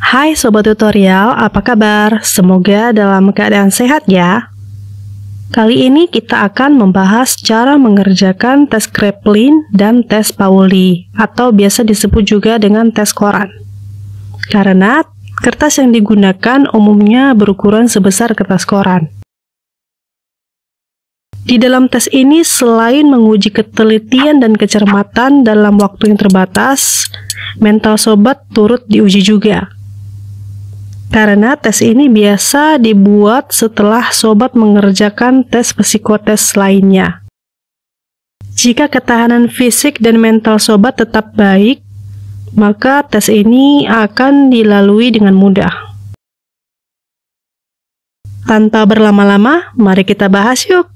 Hai Sobat Tutorial, apa kabar? Semoga dalam keadaan sehat ya. Kali ini kita akan membahas cara mengerjakan tes Kraepelin dan tes Pauli, atau biasa disebut juga dengan tes koran. Karena kertas yang digunakan umumnya berukuran sebesar kertas koran. Di dalam tes ini, selain menguji ketelitian dan kecermatan dalam waktu yang terbatas, mental sobat turut diuji juga. Karena tes ini biasa dibuat setelah sobat mengerjakan tes psikotes lainnya. Jika ketahanan fisik dan mental sobat tetap baik, maka tes ini akan dilalui dengan mudah. Tanpa berlama-lama, mari kita bahas yuk.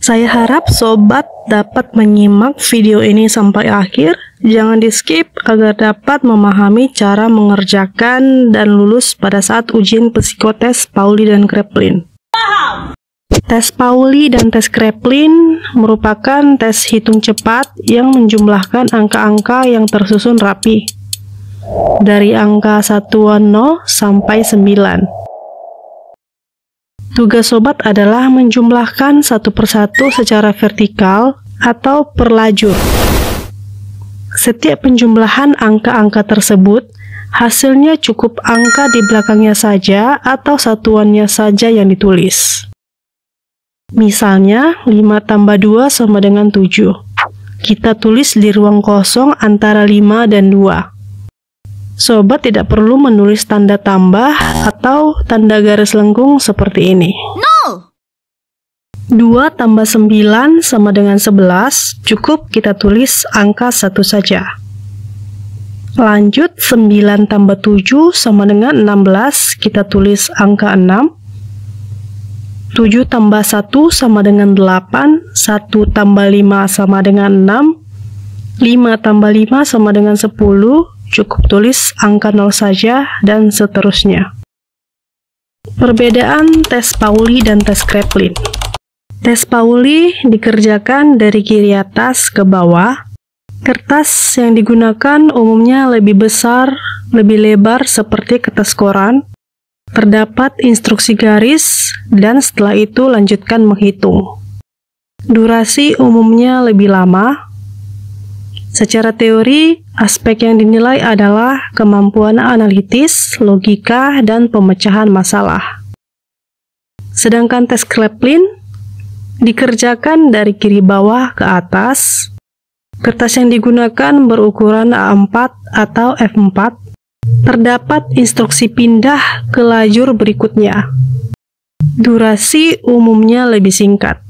Saya harap sobat dapat menyimak video ini sampai akhir. Jangan di-skip agar dapat memahami cara mengerjakan dan lulus pada saat ujian psikotes Pauli dan Kraepelin. Tes Pauli dan tes Kraepelin merupakan tes hitung cepat yang menjumlahkan angka-angka yang tersusun rapi dari angka satuan 0 sampai 9. Tugas sobat adalah menjumlahkan satu persatu secara vertikal atau per lajur. Setiap penjumlahan angka-angka tersebut, hasilnya cukup angka di belakangnya saja atau satuannya saja yang ditulis. Misalnya, 5 tambah 2 sama dengan 7. Kita tulis di ruang kosong antara 5 dan 2. Sobat tidak perlu menulis tanda tambah atau tanda garis lengkung seperti ini. 2 tambah 9 sama dengan 11, cukup kita tulis angka 1 saja. Lanjut, 9 tambah 7 sama dengan 16, kita tulis angka 6. 7 tambah 1 sama dengan 8, 1 tambah 5 sama dengan 6, 5 tambah 5 sama dengan 10, cukup tulis angka 0 saja, dan seterusnya. Perbedaan tes Pauli dan tes Kraepelin. Tes Pauli dikerjakan dari kiri atas ke bawah. Kertas yang digunakan umumnya lebih besar, lebih lebar seperti kertas koran. Terdapat instruksi garis, dan setelah itu lanjutkan menghitung. Durasi umumnya lebih lama. Secara teori, aspek yang dinilai adalah kemampuan analitis, logika, dan pemecahan masalah. Sedangkan tes Kraepelin dikerjakan dari kiri bawah ke atas. Kertas yang digunakan berukuran A4 atau F4. Terdapat instruksi pindah ke lajur berikutnya. Durasi umumnya lebih singkat.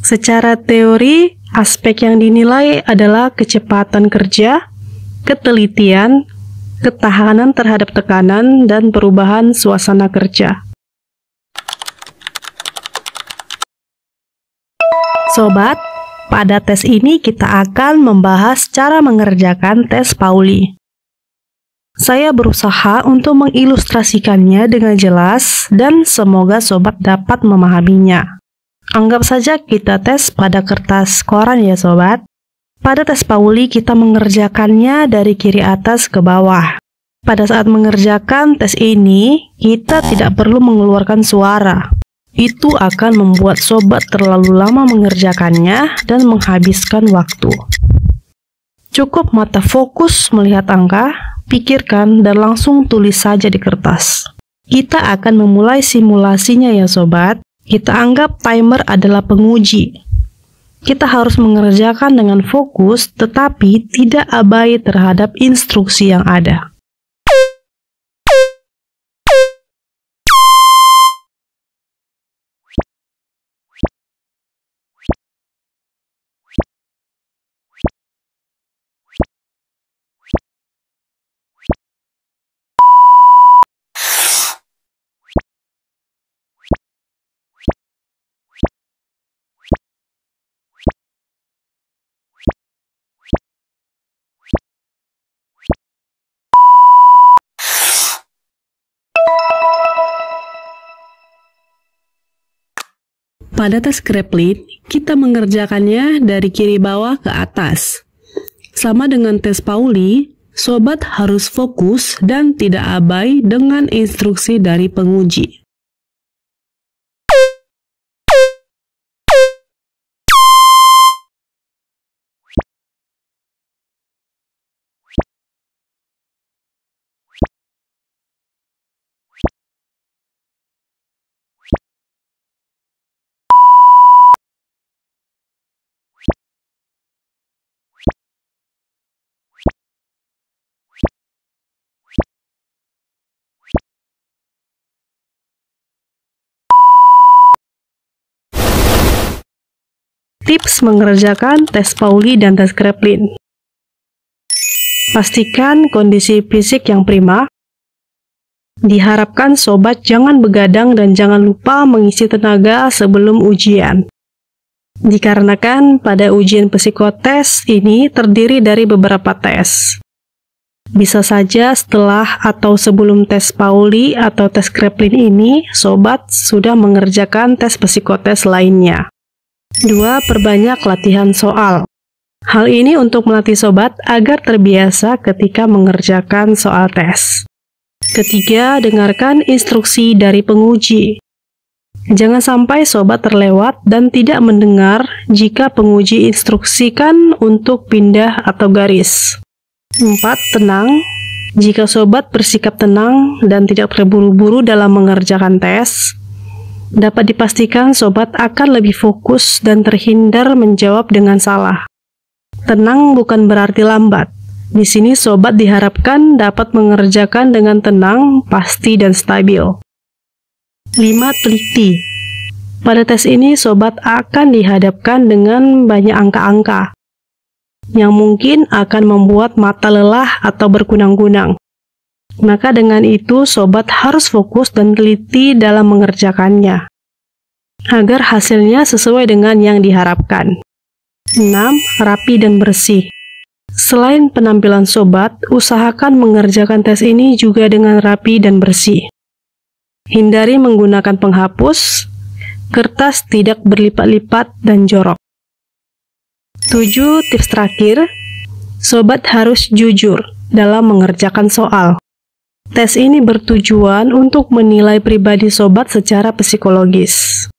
Secara teori, aspek yang dinilai adalah kecepatan kerja, ketelitian, ketahanan terhadap tekanan, dan perubahan suasana kerja. Sobat, pada tes ini kita akan membahas cara mengerjakan tes Pauli. Saya berusaha untuk mengilustrasikannya dengan jelas dan semoga sobat dapat memahaminya. Anggap saja kita tes pada kertas koran ya sobat. Pada tes Pauli kita mengerjakannya dari kiri atas ke bawah. Pada saat mengerjakan tes ini, kita tidak perlu mengeluarkan suara. Itu akan membuat sobat terlalu lama mengerjakannya dan menghabiskan waktu. Cukup mata fokus melihat angka, pikirkan dan langsung tulis saja di kertas. Kita akan memulai simulasinya ya sobat. Kita anggap timer adalah penguji. Kita harus mengerjakan dengan fokus, tetapi tidak abai terhadap instruksi yang ada. Pada tes Kraepelin, kita mengerjakannya dari kiri bawah ke atas. Sama dengan tes Pauli, sobat harus fokus dan tidak abai dengan instruksi dari penguji. Tips mengerjakan tes Pauli dan tes Kraepelin. Pastikan kondisi fisik yang prima. Diharapkan sobat jangan begadang dan jangan lupa mengisi tenaga sebelum ujian. Dikarenakan pada ujian psikotes ini terdiri dari beberapa tes. Bisa saja setelah atau sebelum tes Pauli atau tes Kraepelin ini, sobat sudah mengerjakan tes psikotes lainnya. 2. Perbanyak latihan soal. Hal ini untuk melatih sobat agar terbiasa ketika mengerjakan soal tes. 3. Dengarkan instruksi dari penguji. Jangan sampai sobat terlewat dan tidak mendengar jika penguji instruksikan untuk pindah atau garis. 4. Tenang. Jika sobat bersikap tenang dan tidak terburu-buru dalam mengerjakan tes, dapat dipastikan sobat akan lebih fokus dan terhindar menjawab dengan salah. Tenang bukan berarti lambat. Di sini sobat diharapkan dapat mengerjakan dengan tenang, pasti, dan stabil. 5. Teliti. Pada tes ini sobat akan dihadapkan dengan banyak angka-angka yang mungkin akan membuat mata lelah atau berkunang-kunang. Maka dengan itu sobat harus fokus dan teliti dalam mengerjakannya, agar hasilnya sesuai dengan yang diharapkan. 6. Rapi dan bersih. Selain penampilan sobat, usahakan mengerjakan tes ini juga dengan rapi dan bersih. Hindari menggunakan penghapus, kertas tidak berlipat-lipat, dan jorok. 7. Tips terakhir, sobat harus jujur dalam mengerjakan soal. Tes ini bertujuan untuk menilai pribadi sobat secara psikologis.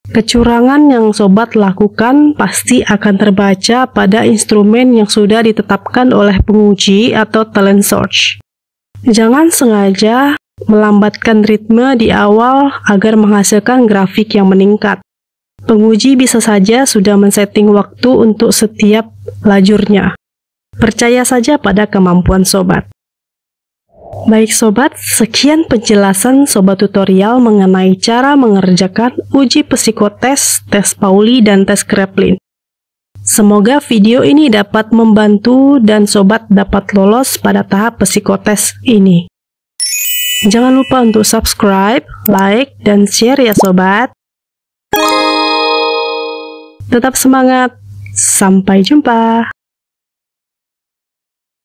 Kecurangan yang sobat lakukan pasti akan terbaca pada instrumen yang sudah ditetapkan oleh penguji atau talent search. Jangan sengaja melambatkan ritme di awal agar menghasilkan grafik yang meningkat. Penguji bisa saja sudah men-setting waktu untuk setiap lajurnya. Percaya saja pada kemampuan sobat. Baik sobat, sekian penjelasan sobat tutorial mengenai cara mengerjakan uji psikotes, tes Pauli, dan tes Kraepelin. Semoga video ini dapat membantu dan sobat dapat lolos pada tahap psikotes ini. Jangan lupa untuk subscribe, like, dan share ya sobat. Tetap semangat, sampai jumpa.